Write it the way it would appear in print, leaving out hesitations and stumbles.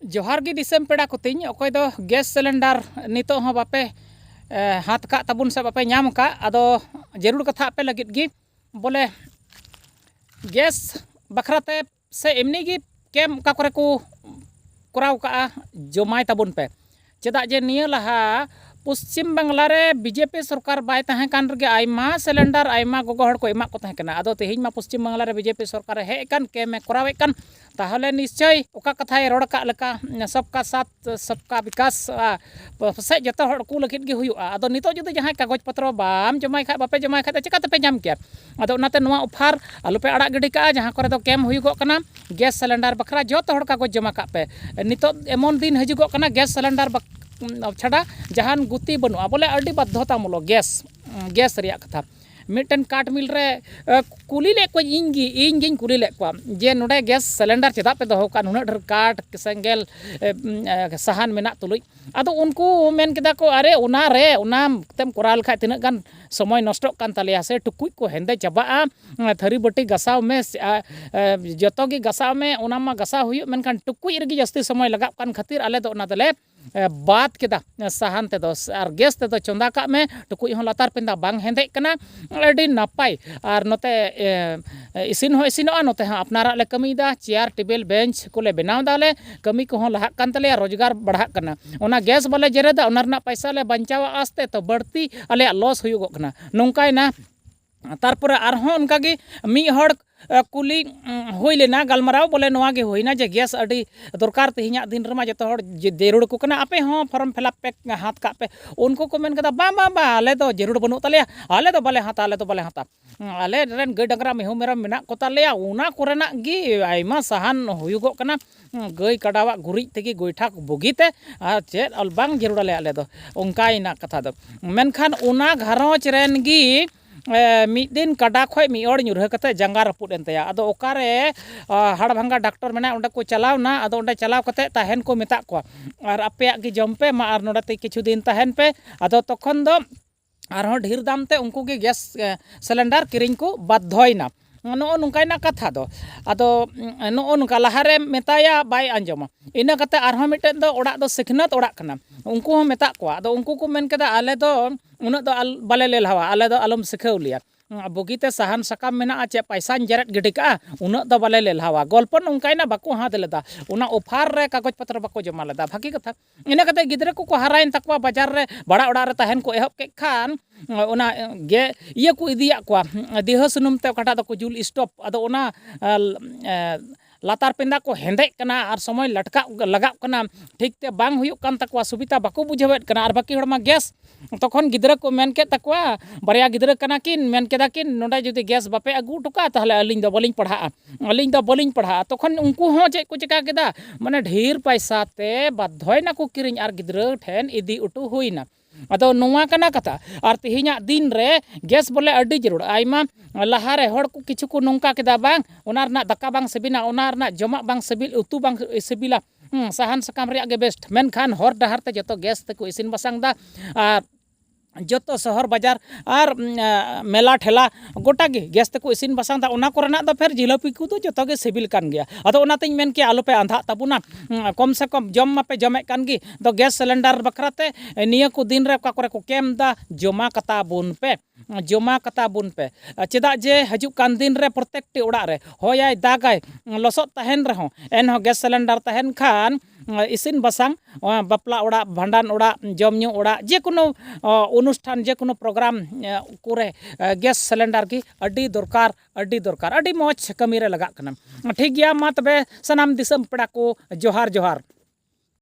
जोहार गी दिसम पेड़ा को तीन अकोय दो गैस सिलेंडर नितो हो बापे हाथ का तबुन से बापे नाम का अदो जरूर कथा पे लगित गी बोले गैस बखराते से एमनी गी केम का करे को कराव का जमाय तबुन पे चेदा जे निया लहा पश्चिम बांग्ला रे बीजेपी सरकार बाय तहें कान रगे आयमा सिलेंडर आयमा गोगो हड़ को एमा को तहें कना अदो तेहिं मा पश्चिम बांग्ला रे बीजेपी सरकार हे कान के में करावे कान ताहले निश्चय ओका कथाय रोड का लका सबका साथ सबका विकास से जतो हड़ को लगित गे हुयुआ अदो नितो जुदि जहां कागज पत्र बाम जमाय खा बापे जमाय खा चिका तपे जाम के अदो उनाते नोवा ऑफर आलोपे अड़ा गडी का जहां करे दो केम हुयुगो कना गैस सिलेंडर बखरा जतो हड़ कागज जमा का पे नितो एमन दिन हजुगो कना गैस सिलेंडर छाड़ा जहान गुती बनुआ बोले अड़ी बाध्यतामूलक गैस रिया कथा मिटन काट मिल रे कुली ले को इन कुली ले को जे नोडे गैस सिलेंडर चेदा पे दो का नुना ढर काट सेंगेल सहान मेना तुलुई अदो उनको मेन केदा को अरे उना रे उना तेम कोराल खा तिना गान समय नष्ट कान तलिया से टुकुई को हेंदे चबा थरी बटी गसाव में जतो गी गसाव में उना मा गसाव हुई मेनखान टुकुई रगी जस्ती समय लगा कान खातिर आले दो उना दले बात केदा सहान ते दो और गैस ते दो चंदा का में टुकुई हो लतार पिंदा बांग हेंदे कना अड़ी नापाय और नोते इसिन हो इसिनोआ नोते हाँ अपनारा ले कमीदा चेयर टेबल बेंच को ले बनाव दाले कमी को हो लहा कान तले रोजगार बढ़ा कना ओना गैस बोले जेरेदा ओनरना पैसा ले बंचावा आस्ते तो बढ़ती आले लॉस हुयुगो कना नोंकाय ना तारपरे आरहों उनका गे मी हड़ कुली हुई लेना गलमाराव बोले नोआ गे हुईना जे गैस अड़ी दरकार तेहिना दिन रमा जतो हड़ जरूर को कना आपे हों फॉर्म फिलअप पे हाथ का पे उनको को मेन कदा बा बा बा आले तो जरूर बनु तलेया आले तो बाले हाता आले रेन गई डंगरा मेहू मेरा मेना को तलेया उना कोरेना गी आयमा सहान हुयुगो कना गई कडावा गुरिज तेगी गोइठा बुगीते आ चेद अल बांग जरूर आले दो उनकाइना कथा दो मेनखान उना घरोच रेन गी मिद दिन काडा खय मिड़ ᱧᱩᱨᱦᱟᱹ कते जंगा रपुद एनतया अदो ओकारे हाड़ भांगा डॉक्टर मेना ओंडे को चलावना अदो ओंडे चलाव कते ताहेन को मेता को और आपेया गी जम पे मा और नोडते किछु दिन ताहेन पे अदो तखन दो आरहों ढेर दाम ते उनको गे गैस सिलेंडर किरिंग को बाध्ययना नो नुकायना कथा दो अदो नो नुका लहारे मेताया बाय अंजमा इना कते आरहों मिटेन दो ओड़ा दो सिखनत ओड़ा कना उनको हो मेता को अदो उनको को मेन केदा आले दो उन दो बाले लेलहावा आले दो अलम सिखाव लिया बुगीते सहान सकाम मेना चे पैसा जरेट गिडी का उन दो बाले लेलहावा गल्पन उनकायना बाको हाथ लेदा उना ऑफर रे कागज पत्र बाको जमा लेदा भागी कथा इना कते गिदरे को हराइन तकवा बाजार रे बड़ा ओड़ा रे तहन को एहब के खान उना गे ये को इदिया को देह सुनुम ते कटा दो जुल स्टॉप अदो उना लातार पिंदा को हेंदे कना और समय लटका लगा कना ठीक ते बांग हुयुक कान तकवा सुविधा बाको बुझावेत कना और बाकी हड़मा गैस तखन गिदरा को मेन के तकवा बारिया गिदरा कना किन मेन केदा किन नोडा जुदी गैस बापे अगु टुका ताहले अलिंग दो बलिंग पढ़ा तखन उनको हो जे को चिका केदा माने ढेर पैसा ते बाध्ययना को किरिंग और गिदरा ठेन इदी उटु हुइना अदो नोवा कना कथा और तेहिना दिन रे गैस बोले अड्डी जरूर आयमा लहारे हड़ को किछु को नोंका केदा बांग ओना रना दका बांग सेबिना ओना रना जमा बांग सेबिल उतु बांग सेबिला सहान सकाम रे आगे बेस्ट मेनखान हर डहार ते जतो गैस ते को इसिन बसांग दा जतो शहर बाजार और मेला ठेला गोटा गे गैस ते को इसिन बसांग दा ओना कोरना दा फिर जिलापी को तो जतो गे सिबिल कान गया अदो ओनातेñ मेन के आलोपे आंधा तबुना कम से कम जम मापे जमे कान गी तो गैस सिलेंडर बखराते निया को दिन रे का करे को केम दा जमा कता बुन पे चेदा जे हजु कान दिन रे प्रत्येक टी ओड़ा रे होयाय दागाय लसत तहन रहो एन हो गैस सिलेंडर तहन खान इसिन बसांग बापला ओड़ा भांडान ओड़ा जमन्यू ओड़ा जे कोनो अनुष्ठान जे कोनो प्रोग्राम कोरे गैस सिलेंडर की अड्डी दरकार अड्डी मौज कमी रे लगा कना ठीक गया मा तबे सनाम दिसम पेड़ा को जोहार।